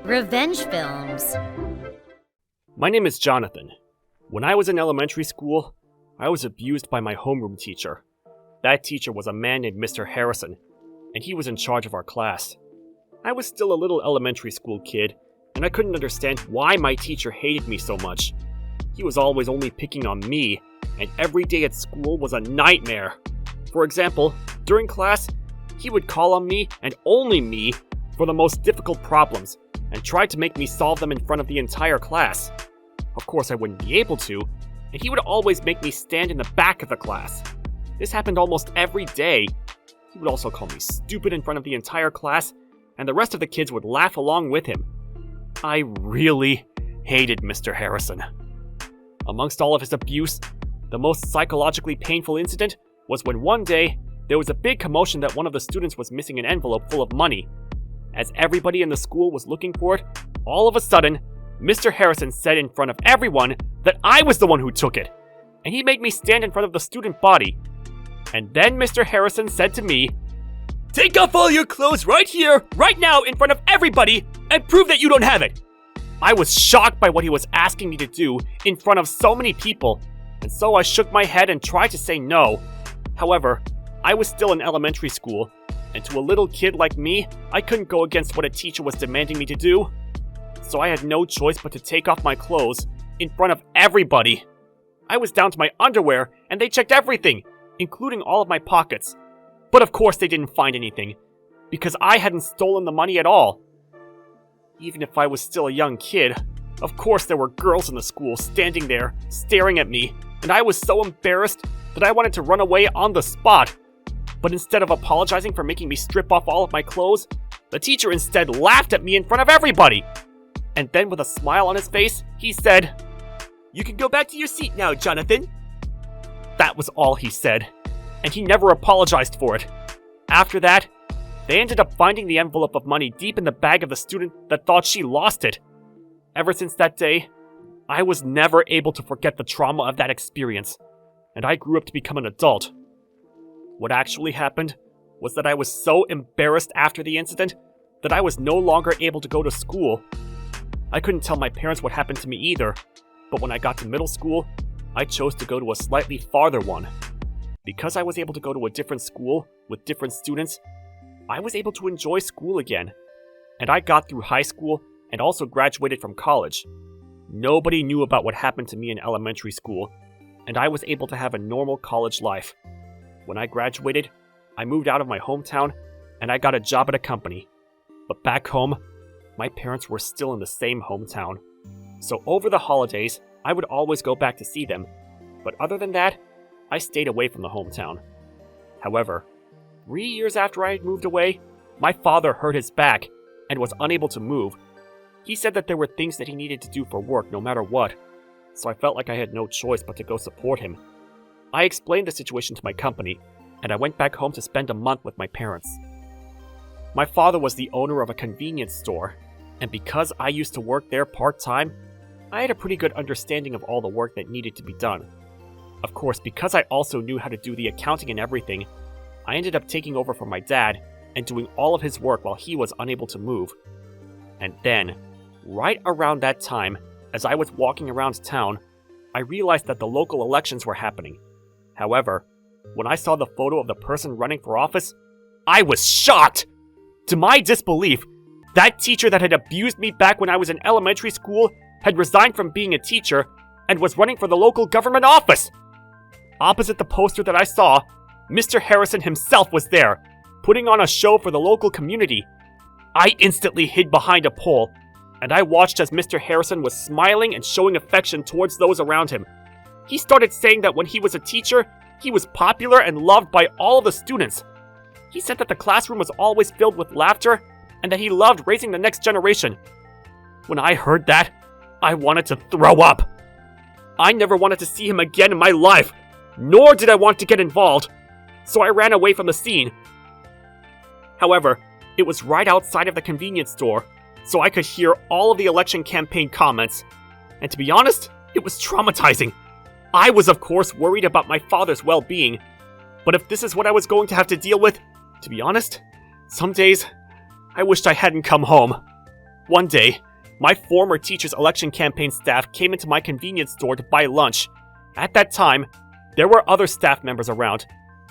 Revenge films. My name is Jonathan. When I was in elementary school, I was abused by my homeroom teacher. That teacher was a man named Mr. Harrison, and he was in charge of our class. I was still a little elementary school kid, and I couldn't understand why my teacher hated me so much. He was always only picking on me, and every day at school was a nightmare. For example, during class, he would call on me, and only me, for the most difficult problems, and tried to make me solve them in front of the entire class. Of course, I wouldn't be able to, and he would always make me stand in the back of the class. This happened almost every day. He would also call me stupid in front of the entire class, and the rest of the kids would laugh along with him. I really hated Mr. Harrison. Amongst all of his abuse, the most psychologically painful incident was when one day, there was a big commotion that one of the students was missing an envelope full of money. As everybody in the school was looking for it, all of a sudden, Mr. Harrison said in front of everyone that I was the one who took it, and he made me stand in front of the student body. And then Mr. Harrison said to me, "Take off all your clothes right here, right now, in front of everybody, and prove that you don't have it." I was shocked by what he was asking me to do in front of so many people, and so I shook my head and tried to say no. However, I was still in elementary school, and to a little kid like me, I couldn't go against what a teacher was demanding me to do. So I had no choice but to take off my clothes in front of everybody. I was down to my underwear, and they checked everything, including all of my pockets. But of course they didn't find anything, because I hadn't stolen the money at all. Even if I was still a young kid, of course there were girls in the school standing there, staring at me, and I was so embarrassed that I wanted to run away on the spot. But instead of apologizing for making me strip off all of my clothes, the teacher instead laughed at me in front of everybody. And then with a smile on his face, he said, "You can go back to your seat now, Jonathan." That was all he said, and he never apologized for it. After that, they ended up finding the envelope of money deep in the bag of the student that thought she lost it. Ever since that day, I was never able to forget the trauma of that experience, and I grew up to become an adult. What actually happened was that I was so embarrassed after the incident that I was no longer able to go to school. I couldn't tell my parents what happened to me either, but when I got to middle school, I chose to go to a slightly farther one. Because I was able to go to a different school with different students, I was able to enjoy school again, and I got through high school and also graduated from college. Nobody knew about what happened to me in elementary school, and I was able to have a normal college life. When I graduated, I moved out of my hometown, and I got a job at a company. But back home, my parents were still in the same hometown. So over the holidays, I would always go back to see them, but other than that, I stayed away from the hometown. However, 3 years after I had moved away, my father hurt his back and was unable to move. He said that there were things that he needed to do for work no matter what, so I felt like I had no choice but to go support him. I explained the situation to my company, and I went back home to spend a month with my parents. My father was the owner of a convenience store, and because I used to work there part-time, I had a pretty good understanding of all the work that needed to be done. Of course, because I also knew how to do the accounting and everything, I ended up taking over from my dad and doing all of his work while he was unable to move. And then, right around that time, as I was walking around town, I realized that the local elections were happening. However, when I saw the photo of the person running for office, I was shocked! To my disbelief, that teacher that had abused me back when I was in elementary school had resigned from being a teacher and was running for the local government office! Opposite the poster that I saw, Mr. Harrison himself was there, putting on a show for the local community. I instantly hid behind a pole, and I watched as Mr. Harrison was smiling and showing affection towards those around him. He started saying that when he was a teacher, he was popular and loved by all of the students. He said that the classroom was always filled with laughter, and that he loved raising the next generation. When I heard that, I wanted to throw up. I never wanted to see him again in my life, nor did I want to get involved, so I ran away from the scene. However, it was right outside of the convenience store, so I could hear all of the election campaign comments, and to be honest, it was traumatizing. I was of course worried about my father's well-being, but if this is what I was going to have to deal with, To be honest, some days, I wished I hadn't come home. One day, my former teacher's election campaign staff came into my convenience store to buy lunch. At that time, there were other staff members around,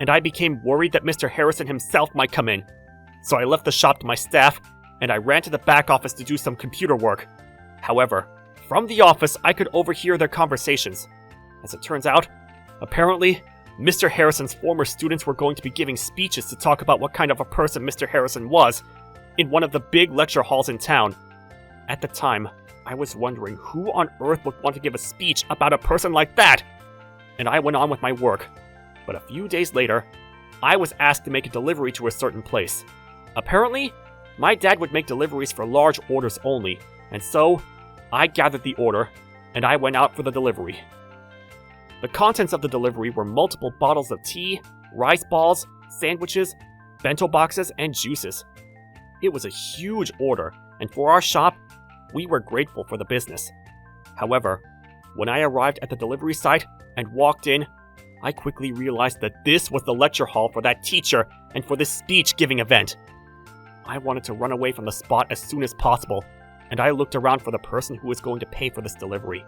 and I became worried that Mr. Harrison himself might come in. So I left the shop to my staff, and I ran to the back office to do some computer work. However, from the office, I could overhear their conversations. As it turns out, apparently, Mr. Harrison's former students were going to be giving speeches to talk about what kind of a person Mr. Harrison was in one of the big lecture halls in town. At the time, I was wondering who on earth would want to give a speech about a person like that, and I went on with my work. But a few days later, I was asked to make a delivery to a certain place. Apparently, my dad would make deliveries for large orders only, and so I gathered the order, and I went out for the delivery. The contents of the delivery were multiple bottles of tea, rice balls, sandwiches, bento boxes, and juices. It was a huge order, and for our shop, we were grateful for the business. However, when I arrived at the delivery site and walked in, I quickly realized that this was the lecture hall for that teacher and for this speech-giving event. I wanted to run away from the spot as soon as possible, and I looked around for the person who was going to pay for this delivery.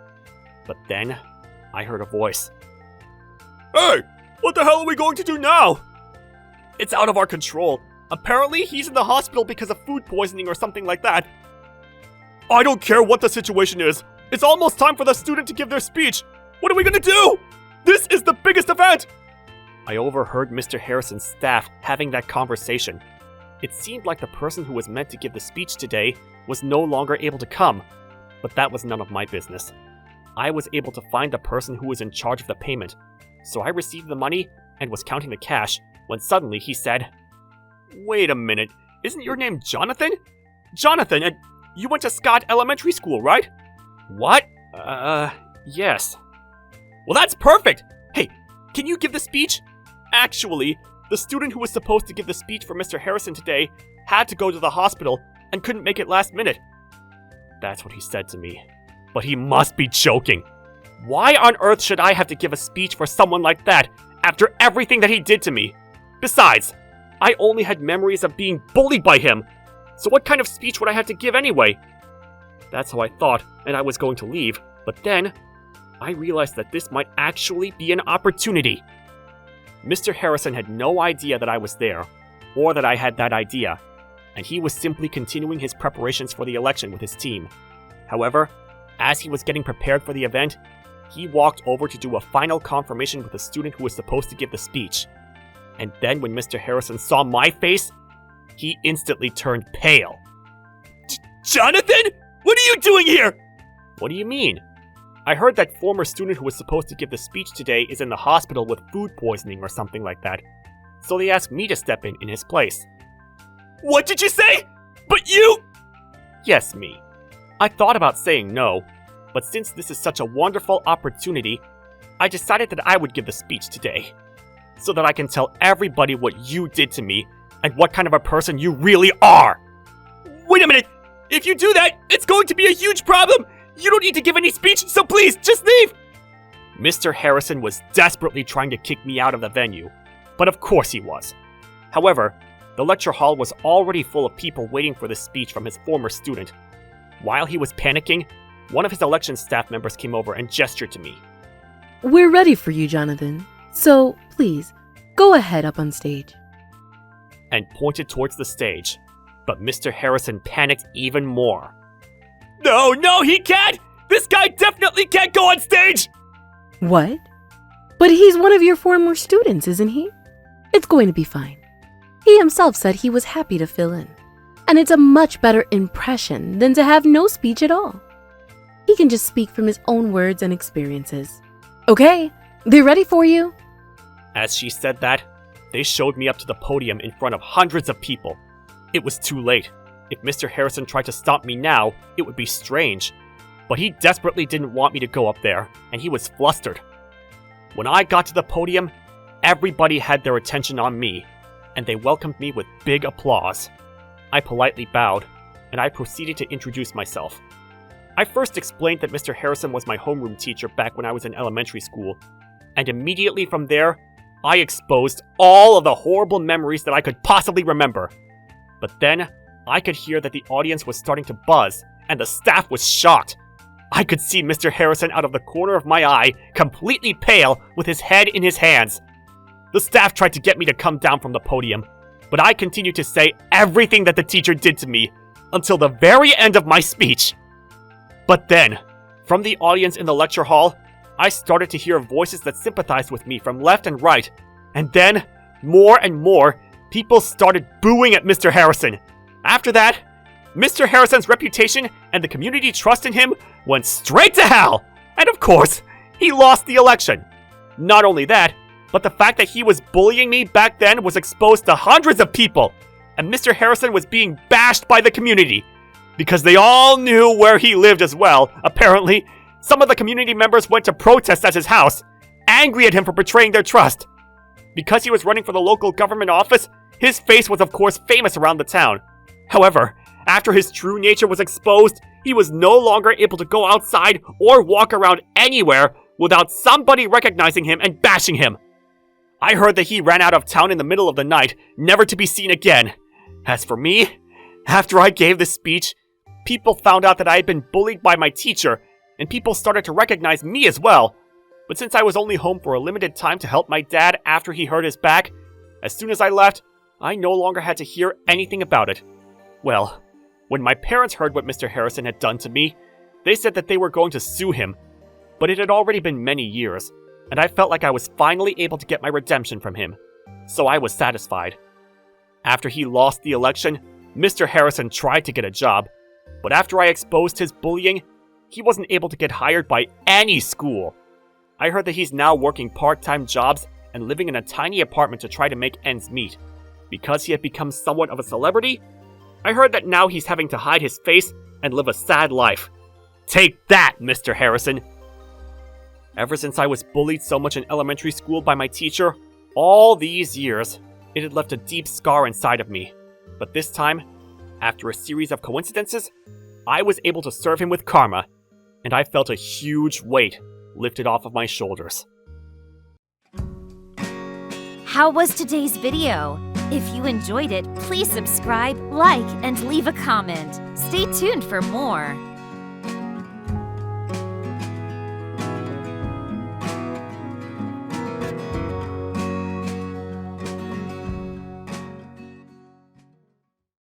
But then, I heard a voice. "Hey, what the hell are we going to do now?" "It's out of our control. Apparently, he's in the hospital because of food poisoning or something like that." "I don't care what the situation is. It's almost time for the student to give their speech. What are we gonna do? This is the biggest event!" I overheard Mr. Harrison's staff having that conversation. It seemed like the person who was meant to give the speech today was no longer able to come, but that was none of my business. I was able to find the person who was in charge of the payment, so I received the money and was counting the cash when suddenly he said, "Wait a minute, isn't your name Jonathan? Jonathan, and you went to Scott Elementary School, right?" "What? Yes." "Well, that's perfect! Hey, can you give the speech?" "Actually, the student who was supposed to give the speech for Mr. Harrison today had to go to the hospital and couldn't make it last minute." That's what he said to me. But he must be joking. Why on earth should I have to give a speech for someone like that after everything that he did to me? Besides, I only had memories of being bullied by him, so what kind of speech would I have to give anyway? That's how I thought, and I was going to leave, but then I realized that this might actually be an opportunity. Mr. Harrison had no idea that I was there, or that I had that idea, and he was simply continuing his preparations for the election with his team. However, as he was getting prepared for the event, he walked over to do a final confirmation with the student who was supposed to give the speech. And then when Mr. Harrison saw my face, he instantly turned pale. "Jonathan? What are you doing here?" "What do you mean?" "I heard that former student who was supposed to give the speech today is in the hospital with food poisoning or something like that. So they asked me to step in his place." "What did you say? But you—" "Yes, me. I thought about saying no, but since this is such a wonderful opportunity, I decided that I would give the speech today, so that I can tell everybody what you did to me and what kind of a person you really are." "Wait a minute! If you do that, it's going to be a huge problem! You don't need to give any speech, so please, just leave!" Mr. Harrison was desperately trying to kick me out of the venue, but of course he was. However, the lecture hall was already full of people waiting for this speech from his former student. While he was panicking, one of his election staff members came over and gestured to me. "We're ready for you, Jonathan. So, please, go ahead up on stage." And pointed towards the stage, but Mr. Harrison panicked even more. No, he can't! This guy definitely can't go on stage! "What? But he's one of your former students, isn't he? It's going to be fine. He himself said he was happy to fill in. And it's a much better impression than to have no speech at all. He can just speak from his own words and experiences. Okay, they're ready for you." As she said that, they showed me up to the podium in front of hundreds of people. It was too late. If Mr. Harrison tried to stop me now, it would be strange. But he desperately didn't want me to go up there, and he was flustered. When I got to the podium, everybody had their attention on me, and they welcomed me with big applause. I politely bowed, and I proceeded to introduce myself. I first explained that Mr. Harrison was my homeroom teacher back when I was in elementary school, and immediately from there, I exposed all of the horrible memories that I could possibly remember. But then, I could hear that the audience was starting to buzz, and the staff was shocked. I could see Mr. Harrison out of the corner of my eye, completely pale, with his head in his hands. The staff tried to get me to come down from the podium, but I continued to say everything that the teacher did to me, until the very end of my speech. But then, from the audience in the lecture hall, I started to hear voices that sympathized with me from left and right, and then, more and more, people started booing at Mr. Harrison. After that, Mr. Harrison's reputation and the community trust in him went straight to hell! And of course, he lost the election. Not only that, but the fact that he was bullying me back then was exposed to hundreds of people, and Mr. Harrison was being bashed by the community. Because they all knew where he lived as well, apparently, some of the community members went to protest at his house, angry at him for betraying their trust. Because he was running for the local government office, his face was of course famous around the town. However, after his true nature was exposed, he was no longer able to go outside or walk around anywhere without somebody recognizing him and bashing him. I heard that he ran out of town in the middle of the night, never to be seen again. As for me, after I gave this speech, people found out that I had been bullied by my teacher, and people started to recognize me as well. But since I was only home for a limited time to help my dad after he hurt his back, as soon as I left, I no longer had to hear anything about it. Well, when my parents heard what Mr. Harrison had done to me, they said that they were going to sue him. But it had already been many years, and I felt like I was finally able to get my redemption from him. So I was satisfied. After he lost the election, Mr. Harrison tried to get a job, but after I exposed his bullying, he wasn't able to get hired by any school. I heard that he's now working part-time jobs and living in a tiny apartment to try to make ends meet. Because he had become somewhat of a celebrity, I heard that now he's having to hide his face and live a sad life. Take that, Mr. Harrison! Ever since I was bullied so much in elementary school by my teacher, all these years, it had left a deep scar inside of me. But this time, after a series of coincidences, I was able to serve him with karma, and I felt a huge weight lifted off of my shoulders. How was today's video? If you enjoyed it, please subscribe, like, and leave a comment. Stay tuned for more.